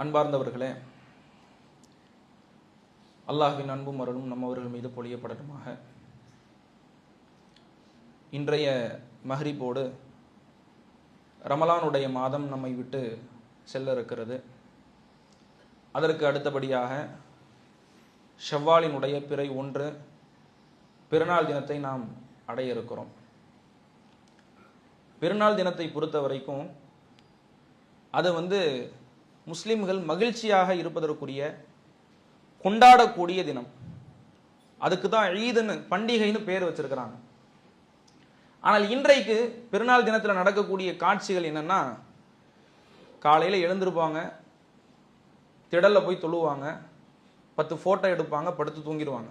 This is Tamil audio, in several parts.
அன்பார்ந்தவர்களே, அல்லாஹ்வின் அன்பும் அருளும் நம்மவர்கள் மீது பொழியப்படட்டுமாக. இன்றைய மஹ்ரிபோடு ரமலானுடைய மாதம் நம்மை விட்டு செல்ல இருக்கிறது. அதற்கு அடுத்தபடியாக ஷவ்வாலினுடைய பிறை 1 பெருநாள் தினத்தை நாம் அடைய இருக்கிறோம். பெருநாள் தினத்தை பொறுத்த வரைக்கும் அது முஸ்லிம்கள் மகிழ்ச்சியாக இருப்பதற்குரிய கொண்டாடக்கூடிய தினம். அதுக்கு தான் ஈதுன்னு பண்டிகைன்னு பேர் வச்சிருக்கிறாங்க. ஆனால் இன்றைக்கு பெருநாள் தினத்தில் நடக்கக்கூடிய காட்சிகள் என்னன்னா, காலையில் எழுந்திருப்பாங்க, திடல்ல போய் தொழுவாங்க, 10 போட்டோ எடுப்பாங்க, படுத்து தூங்கிடுவாங்க.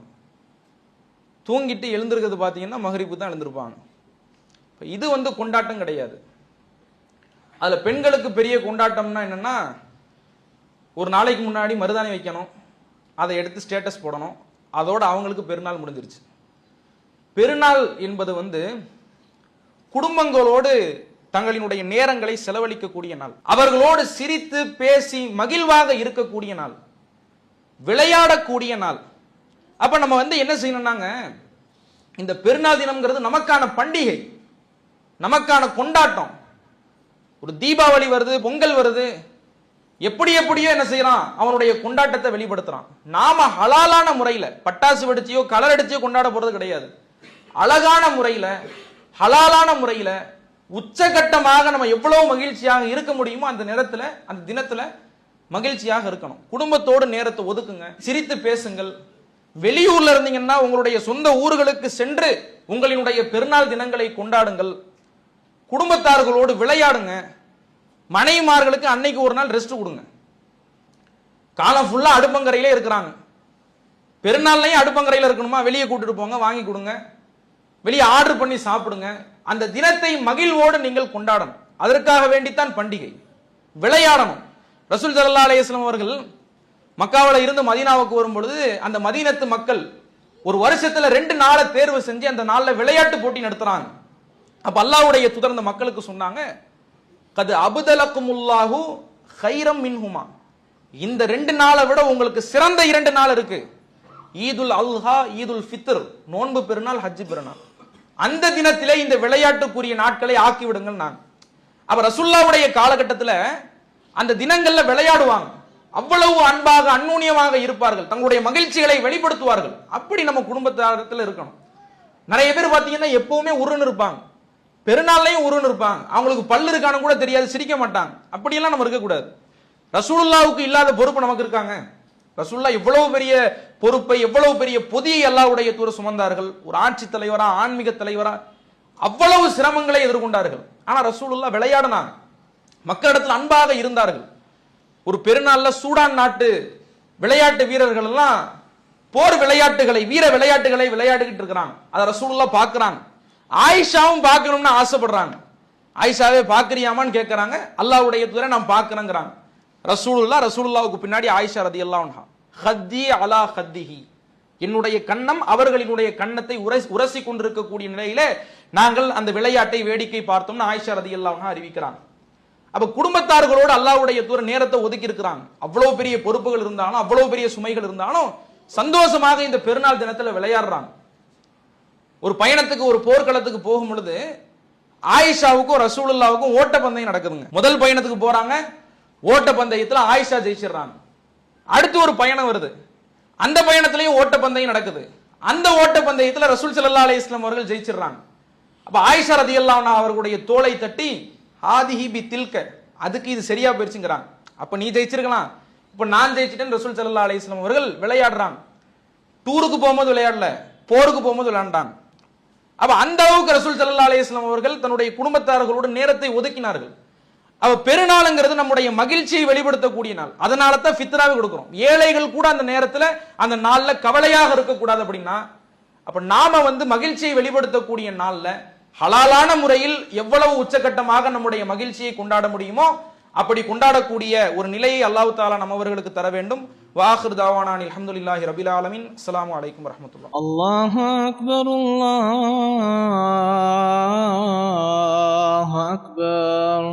தூங்கிட்டு எழுந்திருக்கிறது பார்த்தீங்கன்னா மகரிப்பு தான் எழுந்திருப்பாங்க. இது கொண்டாட்டம் கிடையாது. அதில் பெண்களுக்கு பெரிய கொண்டாட்டம்னா என்னன்னா, ஒரு நாளைக்கு முன்னாடி மருதாணி வைக்கணும், அதை எடுத்து ஸ்டேட்டஸ் போடணும், அதோட அவங்களுக்கு பெருநாள் முடிஞ்சிருச்சு. பெருநாள் என்பது குடும்பங்களோடு தங்களினுடைய நேரங்களை செலவழிக்கக்கூடிய நாள், அவர்களோடு சிரித்து பேசி மகிழ்வாக இருக்கக்கூடிய நாள், விளையாடக்கூடிய நாள். அப்ப நம்ம என்ன செய்யணும்னாங்க, இந்த பெருநாள் தினம்ங்கிறது நமக்கான பண்டிகை, நமக்கான கொண்டாட்டம். ஒரு தீபாவளி வருது, பொங்கல் வருது, எப்படியோ என்ன செய்யறான், அவனுடைய கொண்டாட்டத்தை வெளிப்படுத்துறான். நாம ஹலாலான முறையில பட்டாசு வெடிச்சியோ கலர் அடிச்சியோ கொண்டாட போறது கிடையாது. அழகான முறையில ஹலாலான முறையில உச்சகட்டமாக நம்ம எவ்வளவு மகிழ்ச்சியாக இருக்க முடியுமோ அந்த நேரத்துல அந்த தினத்துல மகிழ்ச்சியாக இருக்கணும். குடும்பத்தோடு நேரத்தை ஒதுக்குங்க, சிரித்து பேசுங்கள். வெளியூர்ல இருந்தீங்கன்னா உங்களுடைய சொந்த ஊர்களுக்கு சென்று உங்களினுடைய பெருநாள் தினங்களை கொண்டாடுங்கள். குடும்பத்தார்களோடு விளையாடுங்க. மனைவிமார்களுக்கு அன்னைக்கு ஒரு நாள் ரெஸ்ட் கொடுங்க. காலம் ஃபுல்லா அடுப்பங்கரையிலே இருக்கிறாங்க. பெருநாள்லையும் அடுப்பங்கரையில் இருக்கணுமா, வெளியே கூட்டிட்டு போங்க, வாங்கி கொடுங்க, வெளியே ஆர்டர் பண்ணி சாப்பிடுங்க. அந்த தினத்தை மகிழ்வோடு நீங்கள் கொண்டாடணும். அதற்காக வேண்டித்தான் பண்டிகை. விளையாடணும். ரசூல் ஸல்லல்லாஹு அலைஹி வஸல்லம் அவர்கள் மக்காவில் இருந்து மதீனாவுக்கு வரும்பொழுது அந்த மதீனத்து மக்கள் ஒரு வருஷத்துல 2 நாளை தேர்வு செஞ்சு அந்த நாள்ல விளையாட்டு போட்டி நடத்துறாங்க. அப்ப அல்லாஹ்வுடைய தூதர் அந்த மக்களுக்கு சொன்னாங்க, கது அபுதலக்குமுல்லாஹு கைரம் மின்ஹுமா, இந்த 2 நாளை விட உங்களுக்கு சிறந்த 2 நாள் இருக்கு. ஈதுல் அல்ஹா, ஈதுல் ஃபித்ர், நோன்பு பெருநாள், ஹஜ் பெருநாள். அந்த தினத்திலே இந்த விளையாட்டுக்குரிய நாட்களை ஆக்கி விடுங்கள். நான் அப்ப ரசூலுல்லாஹ்வுடைய காலகட்டத்தில் அந்த தினங்கள்ல விளையாடுவாங்க. அவ்வளவு அன்பாக அந்நுண்ணியமாக இருப்பார்கள், தங்களுடைய மகிழ்ச்சிகளை வெளிப்படுத்துவார்கள். அப்படி நம்ம குடும்பத்தாரத்தில் இருக்கணும். நிறைய பேர் பார்த்தீங்கன்னா எப்பவுமே உருன்னு இருப்பாங்க, பெருநாள்லையும் உருன்னு இருப்பாங்க, அவங்களுக்கு பல்லு இருக்கானு கூட தெரியாது, சிரிக்க மாட்டாங்க. அப்படியெல்லாம் நம்ம இருக்கக்கூடாது. ரசூலுல்லாஹ்வுக்கு இல்லாத பொறுப்பு நமக்கு இருக்காங்க. ரசூலுல்லாஹ் எவ்வளவு பெரிய பொறுப்பை, எவ்வளவு பெரிய பொதியை அல்லாஹ்வுடைய தூதர் சுமந்தார்கள். ஒரு ஆட்சி தலைவரா, ஆன்மீக தலைவரா அவ்வளவு சிரமங்களை எதிர்கொண்டார்கள். ஆனா ரசூலுல்லாஹ் விளையாடினாங்க, மக்களிடத்தில் அன்பாக இருந்தார்கள். ஒரு பெருநாள்ல சூடான் நாட்டு விளையாட்டு வீரர்கள் எல்லாம் போர் விளையாட்டுகளை, வீர விளையாட்டுகளை விளையாடிக்கிட்டு இருக்கிறாங்க. அதை ரசூலுல்லாஹ் பார்க்கிறாங்க. ஆயிஷாவும் பார்க்கணும்னு ஆசைப்படுறாங்க. ஆயிஷாவே பார்க்கறியாமான்னு கேட்கறாங்க. அல்லாஹ்வுடைய தூதரை நான் பார்க்கிறேங்கிறாங்க. ரசூலுல்லாஹ்வுக்கு பின்னாடி ஆயிஷா ரலியல்லாஹு அன்ஹா, ஹத்தி அலா ஹத்திஹி, என்னுடைய கண்ணம் அவர்களினுடைய கண்ணத்தை உரசி கொண்டிருக்கக்கூடிய நிலையில நாங்கள் அந்த விளையாட்டை வேடிக்கை பார்த்தோம்னு ஆயிஷா ரலியல்லாஹு அன்ஹா அறிவிக்கிறாங்க. அப்ப குடும்பத்தார்களோடு அல்லாஹ்வுடைய தூதர் நேரத்தை ஒதுக்கி இருக்கிறாங்க. அவ்வளவு பெரிய பொறுப்புகள் இருந்தாலும், அவ்வளவு பெரிய சுமைகள் இருந்தாலும் சந்தோஷமாக இந்த பெருநாள் தினத்துல விளையாடுறாங்க. ஒரு பயணத்துக்கு, ஒரு போர்க்களத்துக்கு போகும் பொழுது ஆயிஷாவுக்கும் ரசூலுல்லாஹ்வுக்கும் ஓட்டப்பந்தயம் நடக்குதுங்க. முதல் பயணத்துக்கு போறாங்க, ஓட்டப்பந்தயத்துல ஆயிஷா ஜெயிச்சிடறாங்க. அடுத்து ஒரு பயணம் வருது, அந்த பயணத்திலையும் ஓட்டப்பந்தயம் நடக்குது. அந்த ஓட்டப்பந்தயத்துல ரசூல் ஸல்லல்லாஹு அலைஹி வஸல்லம் அவர்கள் ஜெயிச்சிடறாங்க. அப்ப ஆயிஷா ரலியல்லாஹு அன்ஹா அவர்களுடைய தோளை தட்டி, ஆதிஹி பி தில்க, அதுக்கு இது சரியா போயிருச்சுங்கிறாங்க. அப்ப நீ ஜெயிச்சிருக்கலாம், இப்ப நான் ஜெயிச்சிட்டேன். ரசூல் ஸல்லல்லாஹு அலைஹி வஸல்லம் அவர்கள் விளையாடுறாங்க. டூருக்கு போகும்போது விளையாடல, போருக்கு போகும்போது விளையாண்டாங்க. அப்ப அந்த அளவுக்கு ரசூல் ஸல்லல்லாஹு அலைஹி வஸல்லம் அவர்கள் தன்னுடைய குடும்பத்தார்களோடு நேரத்தை ஒதுக்கினார்கள். அப்ப பெருநாளுங்கிறது நம்முடைய மகிழ்ச்சியை வெளிப்படுத்தக்கூடிய நாள். அதனால தான் ஃபித்ராவை கொடுக்கிறோம். ஏழைகள் கூட அந்த நேரத்துல, அந்த நாள்ல கவலையாக இருக்கக்கூடாது. அப்படின்னா அப்ப நாம மகிழ்ச்சியை வெளிப்படுத்தக்கூடிய நாள்ல ஹலாலான முறையில் எவ்வளவு உச்சகட்டமாக நம்முடைய மகிழ்ச்சியை கொண்டாட முடியுமோ அப்படி கொண்டாடக்கூடிய ஒரு நிலையை அல்லாஹ் தஆலா நம்மவர்களுக்கு தர வேண்டும். வாஹிர் தாவானா அல்ஹம்துலில்லாஹி ரபில் ஆலமீன். அஸ்ஸலாமு அலைக்கும் வரஹ்மத்துல்லாஹ். அல்லாஹு அக்பர், அல்லாஹு அக்பர்.